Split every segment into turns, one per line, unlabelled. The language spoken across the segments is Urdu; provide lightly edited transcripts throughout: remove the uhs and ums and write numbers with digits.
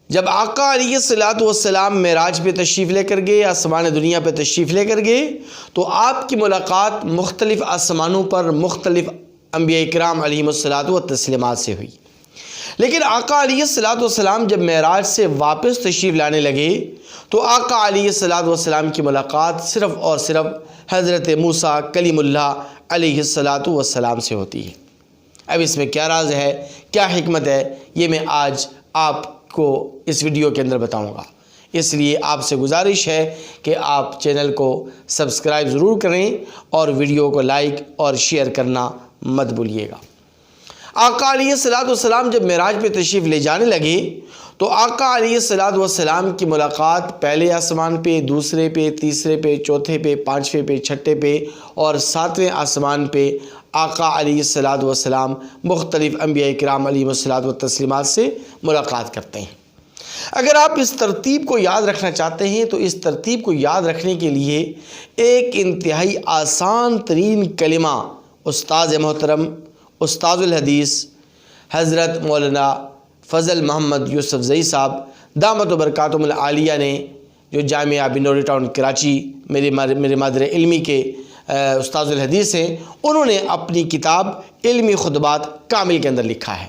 جب آقا علیہ الصلوۃ والسلام معراج پہ تشریف لے کر گئے، آسمان دنیا پہ تشریف لے کر گئے، تو آپ کی ملاقات مختلف آسمانوں پر مختلف انبیاء کرام علیہم الصلوۃ والتسلیمات سے ہوئی۔ لیکن آقا علیہ الصلوۃ والسلام جب معراج سے واپس تشریف لانے لگے تو آقا علیہ الصلوۃ والسلام کی ملاقات صرف اور صرف حضرت موسیٰ کلیم اللہ علیہ الصلوۃ والسلام سے ہوتی ہے۔ اب اس میں کیا راز ہے، کیا حکمت ہے، یہ میں آج آپ کو اس ویڈیو کے اندر بتاؤں گا۔ اس لیے آپ سے گزارش ہے کہ آپ چینل کو سبسکرائب ضرور کریں اور ویڈیو کو لائک اور شیئر کرنا مت بھولیے گا۔ آقا علیہ الصلوۃ والسلام جب معراج پہ تشریف لے جانے لگے تو آقا علیہ الصلوۃ والسلام کی ملاقات پہلے آسمان پہ، دوسرے پہ، تیسرے پہ، چوتھے پہ، پانچویں پہ، چھٹے پہ اور ساتویں آسمان پہ آقا علیہ الصلوۃ والسلام مختلف انبیاء کرام علیہم الصلوۃ والتسلیمات سے ملاقات کرتے ہیں۔ اگر آپ اس ترتیب کو یاد رکھنا چاہتے ہیں تو اس ترتیب کو یاد رکھنے کے لیے ایک انتہائی آسان ترین کلمہ استاد محترم، استاد الحدیث حضرت مولانا فضل محمد یوسف زئی صاحب دامت و برکاتہم العالیہ نے، جو جامعہ بنوری ٹاؤن کراچی میرے مادر علمی کے استاد الحدیث ہیں، انہوں نے اپنی کتاب علمی خطبات کامل کے اندر لکھا ہے،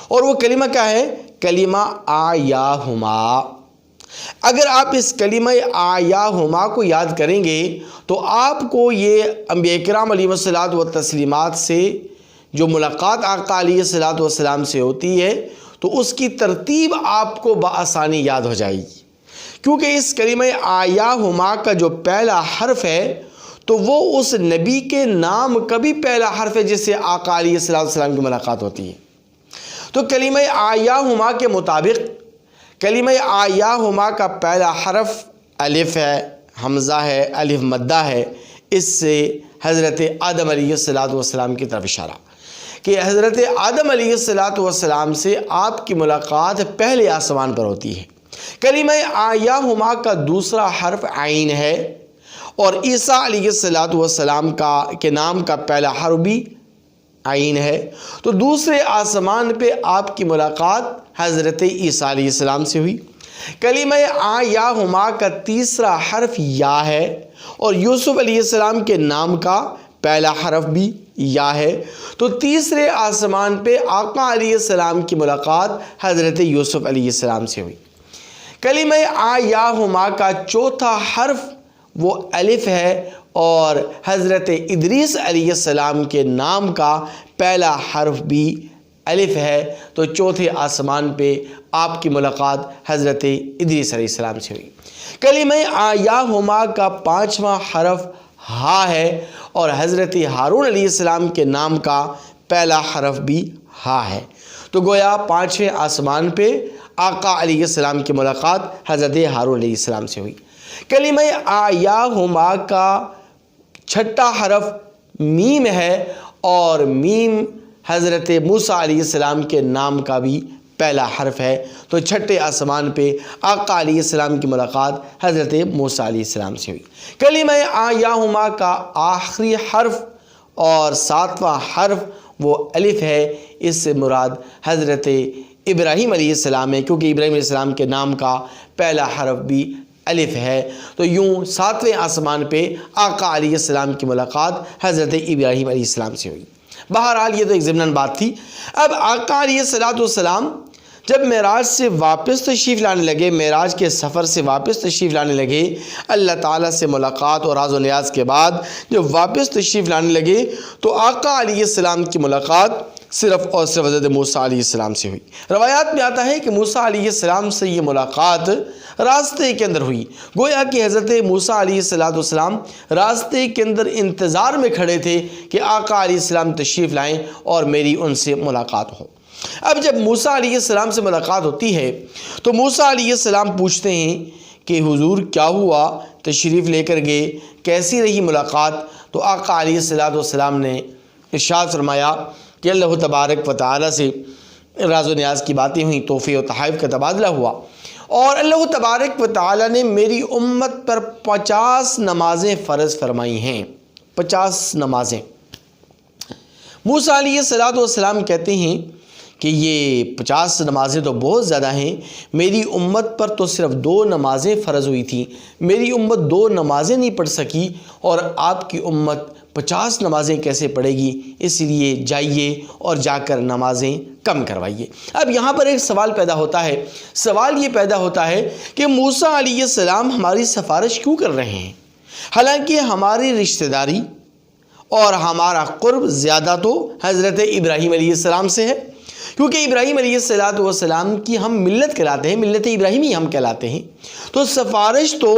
اور وہ کلمہ کیا ہے؟ کلمہ آیاہما۔ اگر آپ اس کلمہ آیاہما کو یاد کریں گے تو آپ کو یہ انبیاء کرام علیہم الصلوۃ والتسلیمات سے جو ملاقات آقا علیہ الصلوۃ والسلام سے ہوتی ہے تو اس کی ترتیب آپ کو بآسانی یاد ہو جائے گی، کیونکہ اس کلمہ آیاہما کا جو پہلا حرف ہے تو وہ اس نبی کے نام کا بھی پہلا حرف ہے جس سے آقا علیہ الصلوۃ والسلام کی ملاقات ہوتی ہے۔ تو کلمہ آیاہما کے مطابق کلمہ آیاہما کا پہلا حرف الف ہے، حمزہ ہے، الف مدہ ہے۔ اس سے حضرت آدم علیہ الصلوۃ والسلام کی طرف اشارہ کہ حضرت آدم علیہ الصلوۃ والسلام سے آپ کی ملاقات پہلے آسمان پر ہوتی ہے۔ کلمہ آیاہما کا دوسرا حرف عین ہے، اور عیسیٰ علیہ الصلوۃ والسلام کے نام کا پہلا حرف بھی عین ہے۔ تو دوسرے آسمان پہ آپ کی ملاقات حضرت عیسیٰ علیہ السلام سے ہوئی۔ کلمہ آیاہما کا تیسرا حرف یا ہے، اور یوسف علیہ السلام کے نام کا پہلا حرف بھی یا ہے۔ تو تیسرے آسمان پہ آقا علیہ السلام کی ملاقات حضرت یوسف علیہ السلام سے ہوئی۔ کلمہ آیاہما کا چوتھا حرف وہ الف ہے، اور حضرت ادریس علیہ السلام کے نام کا پہلا حرف بھی الف ہے۔ تو چوتھے آسمان پہ آپ کی ملاقات حضرت ادریس علیہ السلام سے ہوئی۔ کلمہ آیاہما کا پانچواں حرف ہا ہے، اور حضرت ہارون علیہ السلام کے نام کا پہلا حرف بھی ہا ہے۔ تو گویا پانچویں آسمان پہ آقا علیہ السلام کی ملاقات حضرت ہارون علیہ السلام سے ہوئی۔ کلمہ آیاہما کا چھٹا حرف میم ہے، اور میم حضرت موسیٰ علیہ السلام کے نام کا بھی پہلا حرف ہے۔ تو چھٹے آسمان پہ آقا علیہ السلام کی ملاقات حضرت موسیٰ علیہ السلام سے ہوئی۔ کلمہ آیاہما کا آخری حرف اور ساتواں حرف وہ الف ہے۔ اس سے مراد حضرت ابراہیم علیہ السلام ہے، کیونکہ ابراہیم علیہ السلام کے نام کا پہلا حرف بھی الف ہے۔ تو یوں ساتویں آسمان پہ آقا علیہ السلام کی ملاقات حضرت ابراہیم علیہ السلام سے ہوئی۔ بہرحال یہ تو ایک ضمناً بات تھی۔ اب آقا علیہ الصلوۃ والسلام جب معراج سے واپس تشریف لانے لگے، معراج کے سفر سے واپس تشریف لانے لگے، اللہ تعالیٰ سے ملاقات اور راز و نیاز کے بعد جب واپس تشریف لانے لگے تو آقا علیہ السلام کی ملاقات صرف اور صرف حضرت موسیٰ علیہ السلام سے ہوئی۔ روایات میں آتا ہے کہ موسیٰ علیہ السلام سے یہ ملاقات راستے کے اندر ہوئی، گویا کہ حضرت موسیٰ علیہ السلام راستے کے اندر انتظار میں کھڑے تھے کہ آقا علیہ السلام تشریف لائیں اور میری ان سے ملاقات ہو۔ اب جب موسیٰ علیہ السلام سے ملاقات ہوتی ہے تو موسیٰ علیہ السلام پوچھتے ہیں کہ حضور کیا ہوا، تشریف لے کر گئے، کیسی رہی ملاقات؟ تو آقا علیہ السلام نے ارشاد فرمایا کہ اللہ تبارک و تعالیٰ سے راز و نیاز کی باتیں ہوئیں، تحفے و تحائف کا تبادلہ ہوا، اور اللہ تبارک و تعالیٰ نے میری امت پر 50 نمازیں فرض فرمائی ہیں۔ 50 نمازیں۔ موسیٰ علیہ السلام کہتے ہیں کہ یہ 50 نمازیں تو بہت زیادہ ہیں، میری امت پر تو صرف 2 نمازیں فرض ہوئی تھیں، میری امت 2 نمازیں نہیں پڑھ سکی اور آپ کی امت 50 نمازیں کیسے پڑھے گی؟ اس لیے جائیے اور جا کر نمازیں کم کروائیے۔ اب یہاں پر ایک سوال پیدا ہوتا ہے، سوال یہ پیدا ہوتا ہے کہ موسیٰ علیہ السلام ہماری سفارش کیوں کر رہے ہیں؟ حالانکہ ہماری رشتہ داری اور ہمارا قرب زیادہ تو حضرت ابراہیم علیہ السلام سے ہے، کیونکہ ابراہیم علیہ السلام کی ہم ملت کہلاتے ہیں، ملت ابراہیمی ہم کہلاتے ہیں، تو سفارش تو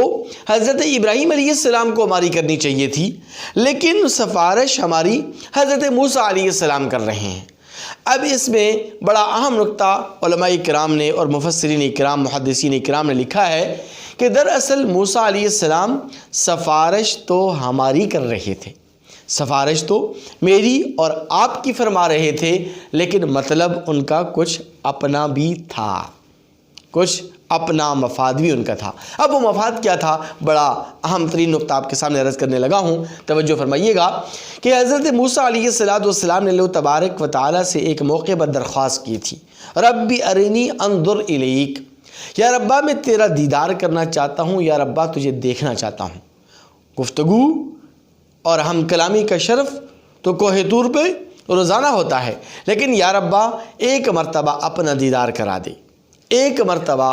حضرت ابراہیم علیہ السلام کو ہماری کرنی چاہیے تھی، لیکن سفارش ہماری حضرت موسیٰ علیہ السلام کر رہے ہیں۔ اب اس میں بڑا اہم نقطہ علماء کرام نے اور مفسرین اکرام، محدثین اکرام نے لکھا ہے کہ دراصل موسیٰ علیہ السلام سفارش تو ہماری کر رہے تھے، سفارش تو میری اور آپ کی فرما رہے تھے، لیکن مطلب ان کا کچھ اپنا بھی تھا، کچھ اپنا مفاد بھی ان کا تھا۔ اب وہ مفاد کیا تھا؟ بڑا اہم ترین نقطہ آپ کے سامنے عرض کرنے لگا ہوں، توجہ فرمائیے گا کہ حضرت موسیٰ علیہ السلام نے اللہ تبارک و تعالیٰ سے ایک موقع پر درخواست کی تھی، ربی ارنی انظر الیک، یا ربا میں تیرا دیدار کرنا چاہتا ہوں، یا ربا تجھے دیکھنا چاہتا ہوں۔ گفتگو اور ہم کلامی کا شرف تو کوہ طور پہ روزانہ ہوتا ہے، لیکن یا ربا ایک مرتبہ اپنا دیدار کرا دے، ایک مرتبہ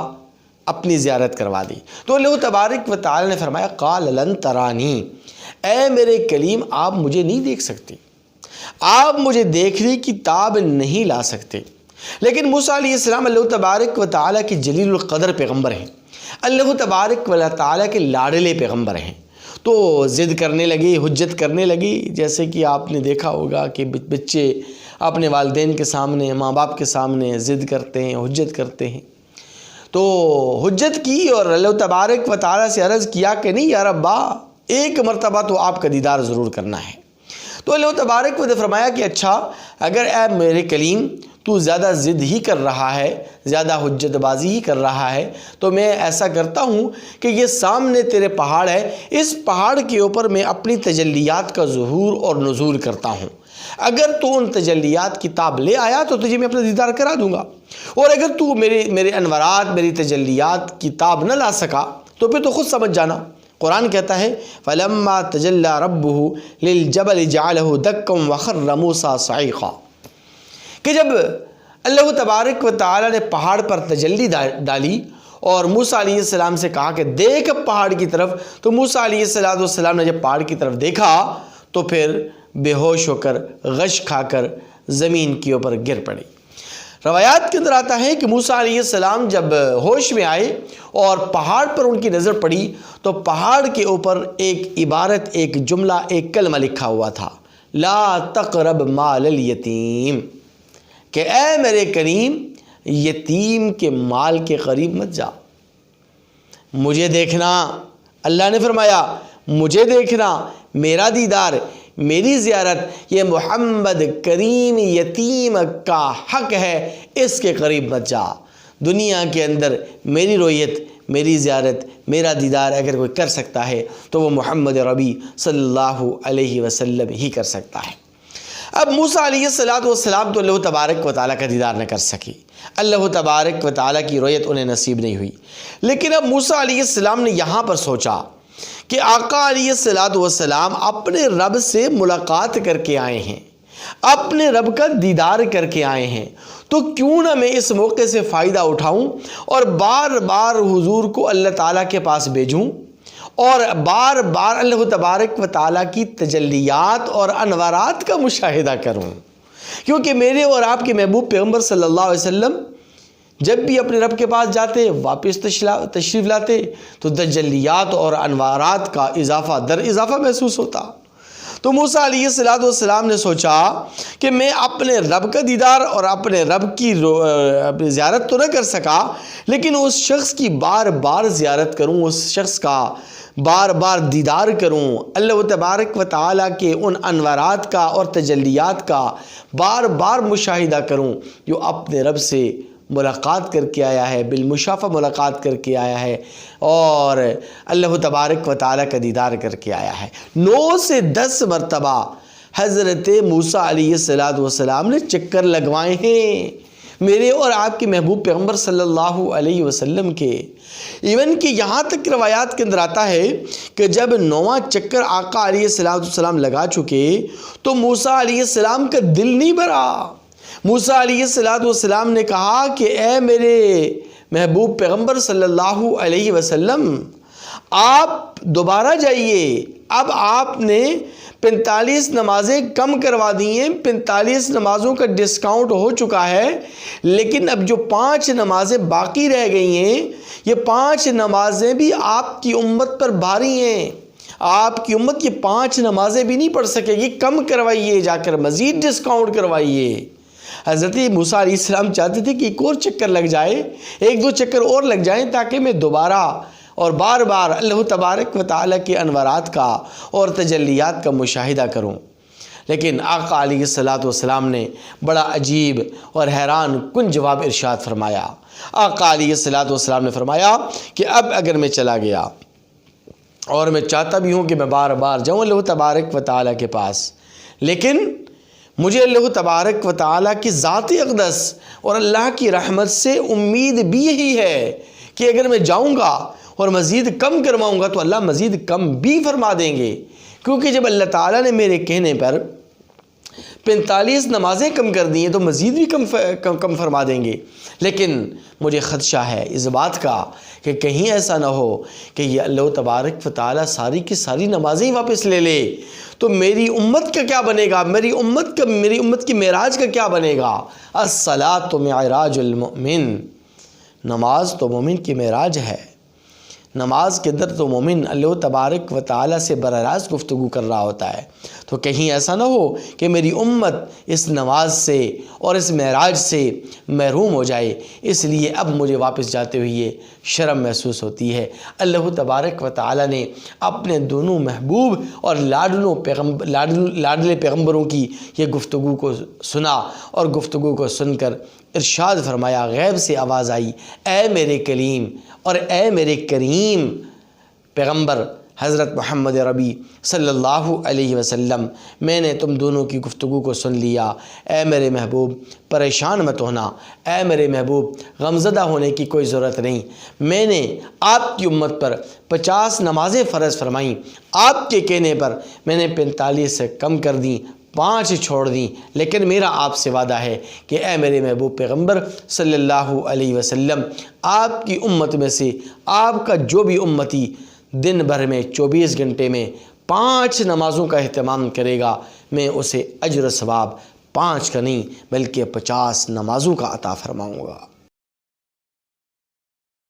اپنی زیارت کروا دی۔ تو اللہ تبارک و تعالی نے فرمایا قال لن ترانی، اے میرے کلیم آپ مجھے نہیں دیکھ سکتے، آپ مجھے دیکھنے کی تاب نہیں لا سکتے۔ لیکن موسیٰ علیہ السلام اللہ تبارک و تعالیٰ کی جلیل القدر پیغمبر ہیں، اللہ تبارک و تعالیٰ کے لاڈلے پیغمبر ہیں، تو ضد کرنے لگے، حجت کرنے لگی، جیسے کہ آپ نے دیکھا ہوگا کہ بچے اپنے والدین کے سامنے، ماں باپ کے سامنے ضد کرتے ہیں، حجت کرتے ہیں۔ تو حجت کی اور اللہ تبارک و تعالیٰ سے عرض کیا کہ نہیں یا ربا ایک مرتبہ تو آپ کا دیدار ضرور کرنا ہے۔ تو اللہ تبارک و تعالیٰ نے فرمایا کہ اچھا اگر اے میرے کلیم تو زیادہ ضد ہی کر رہا ہے، زیادہ حجت بازی ہی کر رہا ہے، تو میں ایسا کرتا ہوں کہ یہ سامنے تیرے پہاڑ ہے، اس پہاڑ کے اوپر میں اپنی تجلیات کا ظہور اور نزول کرتا ہوں، اگر تو ان تجلیات کی تاب لے آیا تو تجھے میں اپنا دیدار کرا دوں گا، اور اگر تو میرے انوارات، میری تجلیات کی تاب نہ لا سکا تو پھر تو خود سمجھ جانا۔ قرآن کہتا ہے فَلَمَّا تَجَلَّى رَبُّهُ لِلْجَبَلِ جَعَلَهُ دَكًّا وَخَرَّ مُوسَىٰ صَعِقًا، کہ جب اللہ تبارک و تعالیٰ نے پہاڑ پر تجلی ڈالی اور موسیٰ علیہ السلام سے کہا کہ دیکھ پہاڑ کی طرف، تو موسیٰ علیہ السلام نے جب پہاڑ کی طرف دیکھا تو پھر بے ہوش ہو کر غش کھا کر زمین کے اوپر گر پڑی۔ روایات کے اندر آتا ہے کہ موسیٰ علیہ السلام جب ہوش میں آئے اور پہاڑ پر ان کی نظر پڑی تو پہاڑ کے اوپر ایک عبارت، ایک جملہ، ایک کلمہ لکھا ہوا تھا، لا تقرب مال الیتیم، کہ اے میرے کریم یتیم کے مال کے قریب مت جا، مجھے دیکھنا، اللہ نے فرمایا مجھے دیکھنا، میرا دیدار، میری زیارت، یہ محمد کریم یتیم کا حق ہے، اس کے قریب مت جا۔ دنیا کے اندر میری رویت، میری زیارت، میرا دیدار اگر کوئی کر سکتا ہے تو وہ محمد ربی صلی اللہ علیہ وسلم ہی کر سکتا ہے۔ اب موسیٰ علیہ السلام تو اللہ تبارک و تعالیٰ کا دیدار نہ کر سکی، اللہ تبارک و تعالیٰ کی رؤیت انہیں نصیب نہیں ہوئی، لیکن اب موسیٰ علیہ السلام نے یہاں پر سوچا کہ آقا علیہ السلام اپنے رب سے ملاقات کر کے آئے ہیں، اپنے رب کا دیدار کر کے آئے ہیں، تو کیوں نہ میں اس موقع سے فائدہ اٹھاؤں اور بار بار حضور کو اللہ تعالیٰ کے پاس بھیجوں اور بار بار اللہ تبارک و تعالیٰ کی تجلیات اور انوارات کا مشاہدہ کروں، کیونکہ میرے اور آپ کے محبوب پیغمبر صلی اللہ علیہ وسلم جب بھی اپنے رب کے پاس جاتے، واپس تشریف لاتے تو تجلیات اور انوارات کا اضافہ در اضافہ محسوس ہوتا۔ تو موسیٰ علیہ السلام نے سوچا کہ میں اپنے رب کا دیدار اور اپنے رب کی زیارت تو نہ کر سکا، لیکن اس شخص کی بار بار زیارت کروں، اس شخص کا بار بار دیدار کروں، اللہ تبارک و تعالیٰ کے ان انوارات کا اور تجلیات کا بار بار مشاہدہ کروں جو اپنے رب سے ملاقات کر کے آیا ہے، بالمشافہ ملاقات کر کے آیا ہے اور اللہ تبارک و تعالیٰ کا دیدار کر کے آیا ہے۔ 9 سے 10 مرتبہ حضرت موسیٰ علیہ السلام نے چکر لگوائے ہیں، میرے اور آپ کے محبوب پیغمبر صلی اللہ علیہ وسلم کے۔ ایون کہ یہاں تک روایات کے اندر آتا ہے کہ جب 9واں چکر آقا علیہ السلام لگا چکے تو موسیٰ علیہ السلام کا دل نہیں بھرا۔ موسیٰ علیہ السلام نے کہا کہ اے میرے محبوب پیغمبر صلی اللہ علیہ وسلم، آپ دوبارہ جائیے، اب آپ نے 45 نمازیں کم کروا دی ہیں، 45 نمازوں کا ڈسکاؤنٹ ہو چکا ہے، لیکن اب جو 5 نمازیں باقی رہ گئی ہیں، یہ 5 نمازیں بھی آپ کی امت پر بھاری ہیں، آپ کی امت یہ 5 نمازیں بھی نہیں پڑھ سکے گی، کم کروائیے، جا کر مزید ڈسکاؤنٹ کروائیے۔ حضرت موسیٰ علیہ السلام چاہتے تھے کہ ایک اور چکر لگ جائے، 1-2 چکر اور لگ جائیں تاکہ میں دوبارہ اور بار بار اللہ تبارک و تعالیٰ کے انوارات کا اور تجلیات کا مشاہدہ کروں۔ لیکن آقا علیہ السلام نے بڑا عجیب اور حیران کن جواب ارشاد فرمایا۔ آقا علیہ السلام نے فرمایا کہ اب اگر میں چلا گیا اور میں چاہتا بھی ہوں کہ میں بار بار جاؤں اللہ تبارک و تعالیٰ کے پاس، لیکن مجھے اللہ تبارک و تعالیٰ کی ذات اقدس اور اللہ کی رحمت سے امید بھی یہی ہے کہ اگر میں جاؤں گا اور مزید کم کرواؤں گا تو اللہ مزید کم بھی فرما دیں گے، کیونکہ جب اللہ تعالیٰ نے میرے کہنے پر 45 نمازیں کم کر دی ہیں تو مزید بھی کم فرما دیں گے۔ لیکن مجھے خدشہ ہے اس بات کا کہ کہیں ایسا نہ ہو کہ یہ اللہ تبارک و تعالیٰ ساری کی ساری نمازیں ہی واپس لے لے، تو میری امت کا کیا بنے گا، میری امت کی معراج کا کیا بنے گا۔ الصلاۃ معراج المؤمن، نماز تو مومن کی معراج ہے۔ نماز کے اندر تو مومن اللہ تبارک و تعالیٰ سے براہ راست گفتگو کر رہا ہوتا ہے، تو کہیں ایسا نہ ہو کہ میری امت اس نماز سے اور اس معراج سے محروم ہو جائے۔ اس لیے اب مجھے واپس جاتے ہوئے یہ شرم محسوس ہوتی ہے۔ اللہ تبارک و تعالیٰ نے اپنے دونوں محبوب اور لاڈلے پیغمبروں کی یہ گفتگو کو سنا، اور گفتگو کو سن کر ارشاد فرمایا، غیب سے آواز آئی، اے میرے کلیم اور اے میرے کریم پیغمبر حضرت محمد ربی صلی اللہ علیہ وسلم، میں نے تم دونوں کی گفتگو کو سن لیا۔ اے میرے محبوب پریشان مت ہونا، اے میرے محبوب غمزدہ ہونے کی کوئی ضرورت نہیں۔ میں نے آپ کی امت پر 50 نمازیں فرض فرمائیں، آپ کے کہنے پر میں نے 45 سے کم کر دیں، 5 چھوڑ دیں، لیکن میرا آپ سے وعدہ ہے کہ اے میرے محبوب پیغمبر صلی اللہ علیہ وسلم، آپ کی امت میں سے آپ کا جو بھی امتی دن بھر میں 24 گھنٹے میں 5 نمازوں کا اہتمام کرے گا، میں اسے اجر و ثواب 5 کا نہیں بلکہ 50 نمازوں کا عطا فرماؤں گا۔